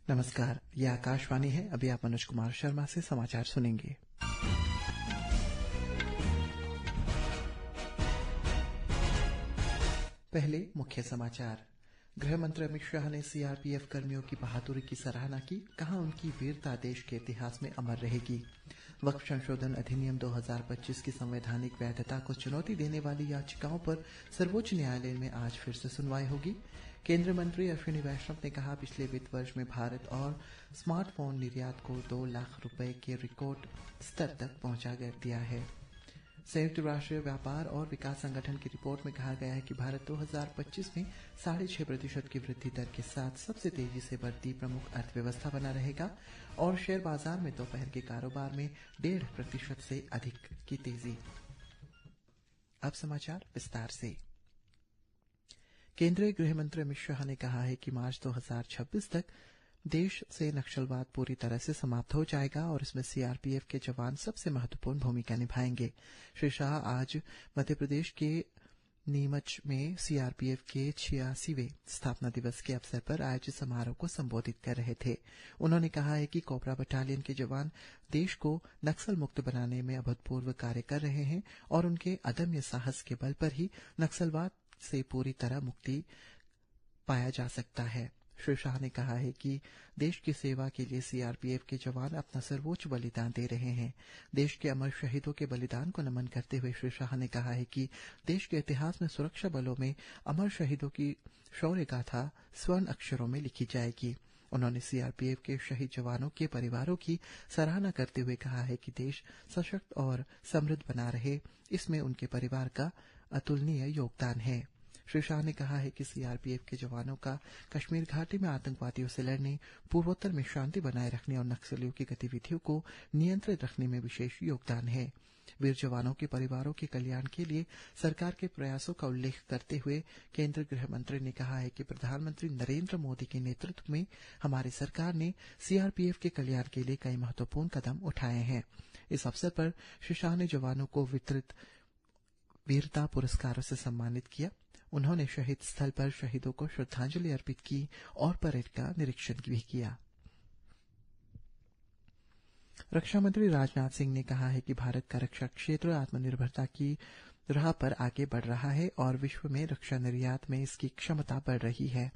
नमस्कार, यह आकाशवाणी है। अभी आप मनोज कुमार शर्मा से समाचार सुनेंगे। पहले मुख्य समाचार। गृह मंत्री अमित शाह ने सीआरपीएफ कर्मियों की बहादुरी की सराहना की। कहा, उनकी वीरता देश के इतिहास में अमर रहेगी। वक्फ संशोधन अधिनियम 2025 की संवैधानिक वैधता को चुनौती देने वाली याचिकाओं पर सर्वोच्च न्यायालय में आज फिर से सुनवाई होगी। केंद्रीय मंत्री अश्विनी वैष्णव ने कहा, पिछले वित्त वर्ष में भारत और स्मार्टफोन निर्यात को 2 लाख रुपए के रिकॉर्ड स्तर तक पहुंचा दिया है। संयुक्त राष्ट्र व्यापार और विकास संगठन की रिपोर्ट में कहा गया है कि भारत 2025 में 6.5% की वृद्धि दर के साथ सबसे तेजी से बढ़ती प्रमुख अर्थव्यवस्था बना रहेगा और शेयर बाजार में दोपहर के कारोबार में 1.5% से अधिक की तेजी। अब समाचार विस्तार से। केंद्रीय गृह मंत्री अमित शाह ने कहा है कि मार्च 2026 तक देश से नक्सलवाद पूरी तरह से समाप्त हो जाएगा और इसमें सीआरपीएफ के जवान सबसे महत्वपूर्ण भूमिका निभाएंगे। श्री शाह आज मध्य प्रदेश के नीमच में सीआरपीएफ के 86वें स्थापना दिवस के अवसर पर आयोजित समारोह को संबोधित कर रहे थे। उन्होंने कहा है कि कोबरा बटालियन के जवान देश को नक्सल मुक्त बनाने में अभूतपूर्व कार्य कर रहे हैं और उनके अदम्य साहस के बल पर ही नक्सलवाद से पूरी तरह मुक्ति पाया जा सकता है। श्री शाह ने कहा है कि देश की सेवा के लिए सीआरपीएफ के जवान अपना सर्वोच्च बलिदान दे रहे हैं। देश के अमर शहीदों के बलिदान को नमन करते हुए श्री शाह ने कहा है कि देश के इतिहास में सुरक्षा बलों में अमर शहीदों की शौर्य गाथा स्वर्ण अक्षरों में लिखी जाएगी। उन्होंने सीआरपीएफ के शहीद जवानों के परिवारों की सराहना करते हुए कहा है कि देश सशक्त और समृद्ध बना रहे, इसमें उनके परिवार का अतुलनीय योगदान है। श्री शाह ने कहा है कि सीआरपीएफ के जवानों का कश्मीर घाटी में आतंकवादियों से लड़ने, पूर्वोत्तर में शांति बनाए रखने और नक्सलियों की गतिविधियों को नियंत्रित रखने में विशेष योगदान है। वीर जवानों के परिवारों के कल्याण के लिए सरकार के प्रयासों का उल्लेख करते हुए केंद्रीय गृह मंत्री ने कहा है कि प्रधानमंत्री नरेंद्र मोदी के नेतृत्व में हमारी सरकार ने सीआरपीएफ के कल्याण के लिए कई महत्वपूर्ण कदम उठाए हैं। इस अवसर पर श्री शाह ने जवानों को वितरित वीरता पुरस्कारों से सम्मानित किया। उन्होंने शहीद स्थल पर शहीदों को श्रद्धांजलि अर्पित की और परेड का निरीक्षण भी किया। रक्षा मंत्री राजनाथ सिंह ने कहा है कि भारत का रक्षा क्षेत्र आत्मनिर्भरता की राह पर आगे बढ़ रहा है और विश्व में रक्षा निर्यात में इसकी क्षमता बढ़ रही है।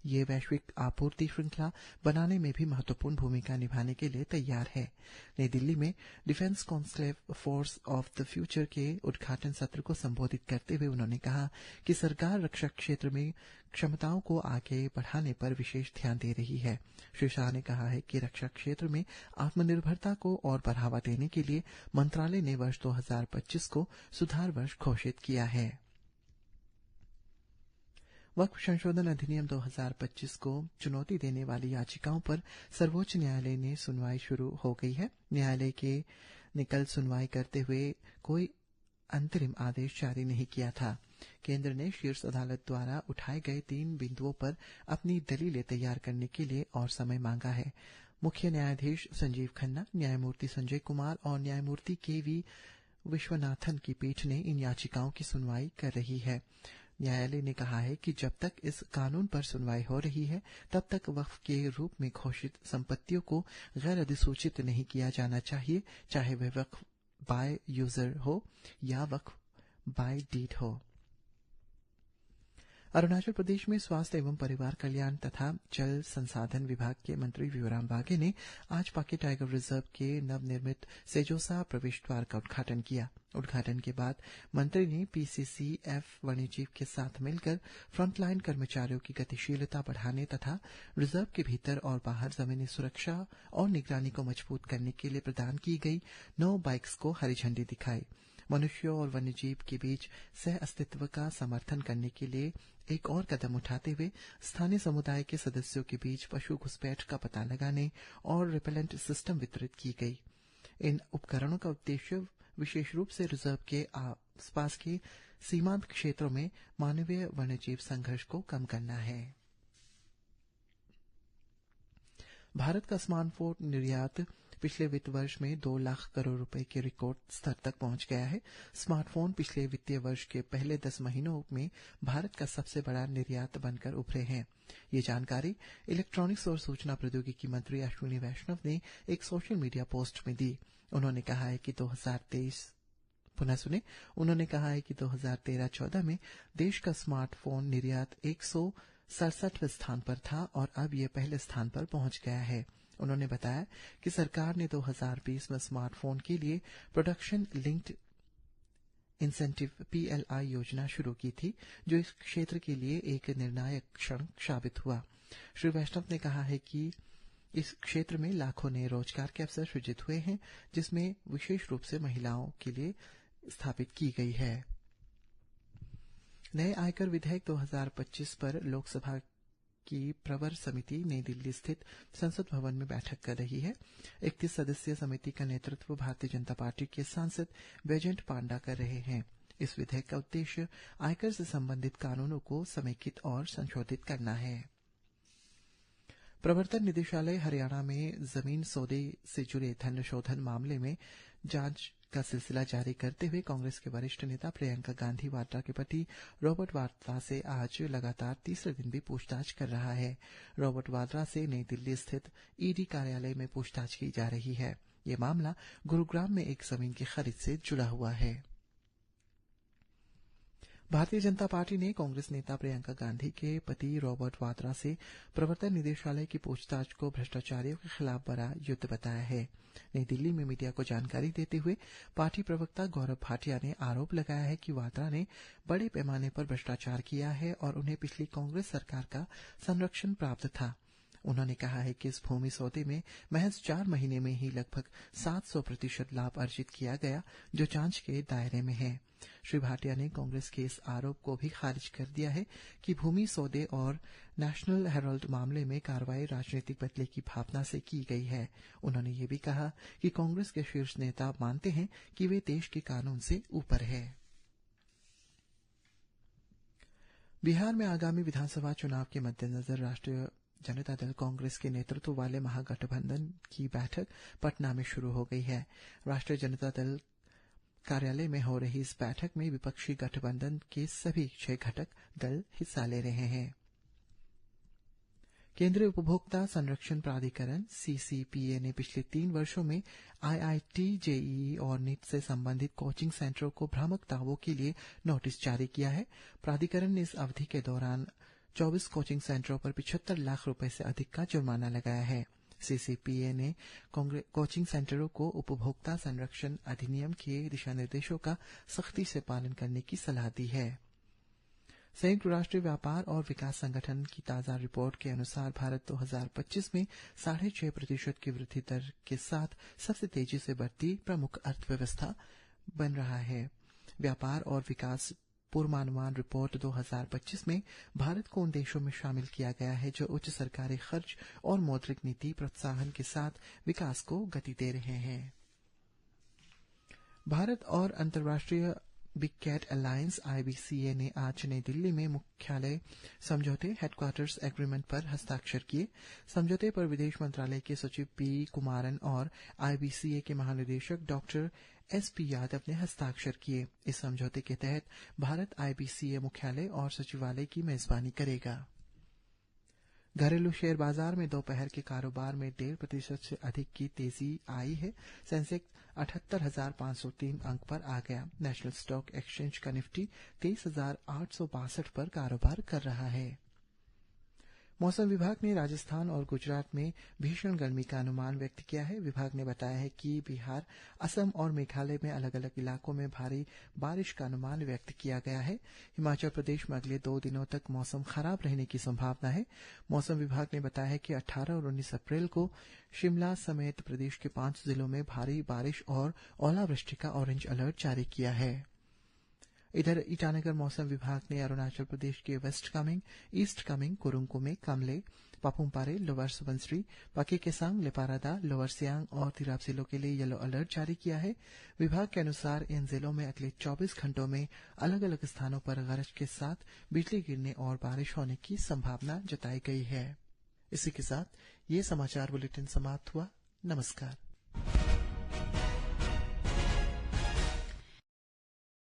ये वैश्विक आपूर्ति श्रृंखला बनाने में भी महत्वपूर्ण भूमिका निभाने के लिए तैयार है। नई दिल्ली में defence conclave force of the future के उद्घाटन सत्र को संबोधित करते हुए उन्होंने कहा कि सरकार रक्षा क्षेत्र में क्षमताओं को आगे बढ़ाने पर विशेष ध्यान दे रही है। श्री शाह ने कहा है कि रक्षा क्षेत्र में आत्मनिर्भरता को और बढ़ावा देने के लिए मंत्रालय ने वर्ष 2025 को सुधार वर्ष घोषित किया है। वक्फ संशोधन अधिनियम 2025 को चुनौती देने वाली याचिकाओं पर सर्वोच्च न्यायालय ने सुनवाई शुरू हो गई है। न्यायालय ने कल सुनवाई करते हुए कोई अंतरिम आदेश जारी नहीं किया था। केंद्र ने शीर्ष अदालत द्वारा उठाए गए 3 बिंदुओं पर अपनी दलीलें तैयार करने के लिए और समय मांगा है। मुख्य न्यायाधीश संजीव खन्ना, न्यायमूर्ति संजय कुमार और न्यायमूर्ति केवी विश्वनाथन की पीठ ने इन याचिकाओं की सुनवाई कर रही है। न्यायालय ने कहा है कि जब तक इस कानून पर सुनवाई हो रही है, तब तक वक्फ के रूप में घोषित संपत्तियों को गैर अधिसूचित नहीं किया जाना चाहिए, चाहे वह वक्फ बाय यूजर हो या वक्फ बाय डीड हो। अरुणाचल प्रदेश में स्वास्थ्य एवं परिवार कल्याण तथा जल संसाधन विभाग के मंत्री विवराम वाघे ने आज पाके टाइगर रिजर्व के नवनिर्मित सेजोसा प्रवेश द्वार का उद्घाटन किया। उद्घाटन के बाद मंत्री ने पीसीसीएफ वन्यजीव के साथ मिलकर फ्रंटलाइन कर्मचारियों की गतिशीलता बढ़ाने तथा रिजर्व के भीतर और बाहर जमीनी सुरक्षा और निगरानी को मजबूत करने के लिए प्रदान की गई 9 बाइक्स को हरी झंडी दिखाई। मनुष्यों और वन्यजीव के बीच सह अस्तित्व का समर्थन करने के लिए एक और कदम उठाते हुए स्थानीय समुदाय के सदस्यों के बीच पशु घुसपैठ का पता लगाने और रिपेलेंट सिस्टम वितरित की गई। इन उपकरणों का उद्देश्य विशेष रूप से रिजर्व के आसपास के सीमांत क्षेत्रों में मानवीय वन्यजीव संघर्ष को कम करना है। भारत का स्मार्टफोन निर्यात पिछले वित्त वर्ष में 2 लाख करोड़ रुपए के रिकॉर्ड स्तर तक पहुंच गया है। स्मार्टफोन पिछले वित्तीय वर्ष के पहले 10 महीनों में भारत का सबसे बड़ा निर्यात बनकर उभरे हैं। ये जानकारी इलेक्ट्रॉनिक्स और सूचना प्रौद्योगिकी मंत्री अश्विनी वैष्णव ने एक सोशल मीडिया पोस्ट में दी। उन्होंने कहा है कि 2013-14 में देश का स्मार्टफोन निर्यात 167वें स्थान पर था और अब यह पहले स्थान पर पहुंच गया है। उन्होंने बताया कि सरकार ने 2020 में स्मार्टफोन के लिए प्रोडक्शन लिंक्ड इंसेंटिव PLI योजना शुरू की थी, जो इस क्षेत्र के लिए एक निर्णायक क्षण साबित हुआ। श्री वैष्णव ने कहा है कि इस क्षेत्र में लाखों नए रोजगार के अवसर सृजित हुए हैं, जिसमें विशेष रूप से महिलाओं के लिए स्थापित की गई है। नए आयकर विधेयक 2025 पर लोकसभा की प्रवर समिति नई दिल्ली स्थित संसद भवन में बैठक कर रही है। 31 सदस्यीय समिति का नेतृत्व भारतीय जनता पार्टी के सांसद बैजयंत पांडा कर रहे हैं। इस विधेयक का उद्देश्य आयकर से संबंधित कानूनों को समेकित और संशोधित करना है। प्रवर्तन निदेशालय हरियाणा में जमीन सौदे से जुड़े धन शोधन मामले में जांच का सिलसिला जारी करते हुए कांग्रेस के वरिष्ठ नेता प्रियंका गांधी वाड्रा के पति रॉबर्ट वाड्रा से आज लगातार तीसरे दिन भी पूछताछ कर रहा है। रॉबर्ट वाड्रा से नई दिल्ली स्थित ईडी कार्यालय में पूछताछ की जा रही है। ये मामला गुरुग्राम में एक जमीन की खरीद से जुड़ा हुआ है। भारतीय जनता पार्टी ने कांग्रेस नेता प्रियंका गांधी के पति रॉबर्ट वाड्रा से प्रवर्तन निदेशालय की पूछताछ को भ्रष्टाचारियों के खिलाफ बड़ा युद्ध बताया है। नई दिल्ली में मीडिया को जानकारी देते हुए पार्टी प्रवक्ता गौरव भाटिया ने आरोप लगाया है कि वाड्रा ने बड़े पैमाने पर भ्रष्टाचार किया है और उन्हें पिछली कांग्रेस सरकार का संरक्षण प्राप्त था। उन्होंने कहा है कि इस भूमि सौदे में महज 4 महीने में ही लगभग 700% लाभ अर्जित किया गया, जो जांच के दायरे में है। श्री भाटिया ने कांग्रेस के इस आरोप को भी खारिज कर दिया है कि भूमि सौदे और नेशनल हेराल्ड मामले में कार्रवाई राजनीतिक बदले की भावना से की गई है। उन्होंने ये भी कहा कि कांग्रेस के शीर्ष नेता मानते हैं कि वे देश के कानून से ऊपर है। बिहार में आगामी विधानसभा चुनाव के मद्देनजर राष्ट्रीय जनता दल कांग्रेस के नेतृत्व वाले महागठबंधन की बैठक पटना में शुरू हो गई है। राष्ट्रीय जनता दल कार्यालय में हो रही इस बैठक में विपक्षी गठबंधन के सभी 6 घटक दल हिस्सा ले रहे हैं। केंद्रीय उपभोक्ता संरक्षण प्राधिकरण CCPA ने पिछले 3 वर्षों में IIT, JEE और नीट से संबंधित कोचिंग सेंटरों को भ्रामक दावों के लिए नोटिस जारी किया है। प्राधिकरण ने इस अवधि के दौरान 24 कोचिंग सेंटरों पर 75 लाख रुपए से अधिक का जुर्माना लगाया है। CCPA ने कोचिंग सेंटरों को उपभोक्ता संरक्षण अधिनियम के दिशा निर्देशों का सख्ती से पालन करने की सलाह दी है। संयुक्त राष्ट्र व्यापार और विकास संगठन की ताजा रिपोर्ट के अनुसार भारत 2025 में 6.5% की वृद्धि दर के साथ सबसे तेजी से बढ़ती प्रमुख अर्थव्यवस्था बन रहा है। व्यापार और विकास पूर्वानुमान रिपोर्ट 2025 में भारत को उन देशों में शामिल किया गया है जो उच्च सरकारी खर्च और मौद्रिक नीति प्रोत्साहन के साथ विकास को गति दे रहे हैं। भारत और अंतर्राष्ट्रीय बिग कैट अलायंस IBCA ने आज नई दिल्ली में मुख्यालय समझौते हेडक्वार्टर्स एग्रीमेंट पर हस्ताक्षर किए। समझौते पर विदेश मंत्रालय के सचिव P. कुमारन और IBCA के महानिदेशक डॉक्टर SP. यादव ने हस्ताक्षर किए। इस समझौते के तहत भारत IBCA मुख्यालय और सचिवालय की मेजबानी करेगा। घरेलू शेयर बाजार में दोपहर के कारोबार में 1.5% से अधिक की तेजी आई है। सेंसेक्स 78,503 अंक पर आ गया। नेशनल स्टॉक एक्सचेंज का निफ्टी 23,862 पर कारोबार कर रहा है। मौसम विभाग ने राजस्थान और गुजरात में भीषण गर्मी का अनुमान व्यक्त किया है। विभाग ने बताया है कि बिहार, असम और मेघालय में अलग अलग इलाकों में भारी बारिश का अनुमान व्यक्त किया गया है। हिमाचल प्रदेश में अगले 2 दिनों तक मौसम खराब रहने की संभावना है। मौसम विभाग ने बताया है कि 18 और 19 अप्रैल को शिमला समेत प्रदेश के 5 जिलों में भारी बारिश और ओलावृष्टि का ऑरेंज अलर्ट जारी किया है। इधर ईटानगर मौसम विभाग ने अरुणाचल प्रदेश के वेस्ट कामेंग, ईस्ट कामेंग, कुरुंग, कामले, पापुमपारे, लोअर सुबनसिरी, पाके केसांग, लेपारादा, लोअर सियांग और तिराप जिलों के लिए येलो अलर्ट जारी किया है। विभाग के अनुसार इन जिलों में अगले 24 घंटों में अलग अलग स्थानों पर गरज के साथ बिजली गिरने और बारिश होने की संभावना जताई गई है। इसी के साथ ये समाचार बुलेटिन समाप्त हुआ। नमस्कार। है।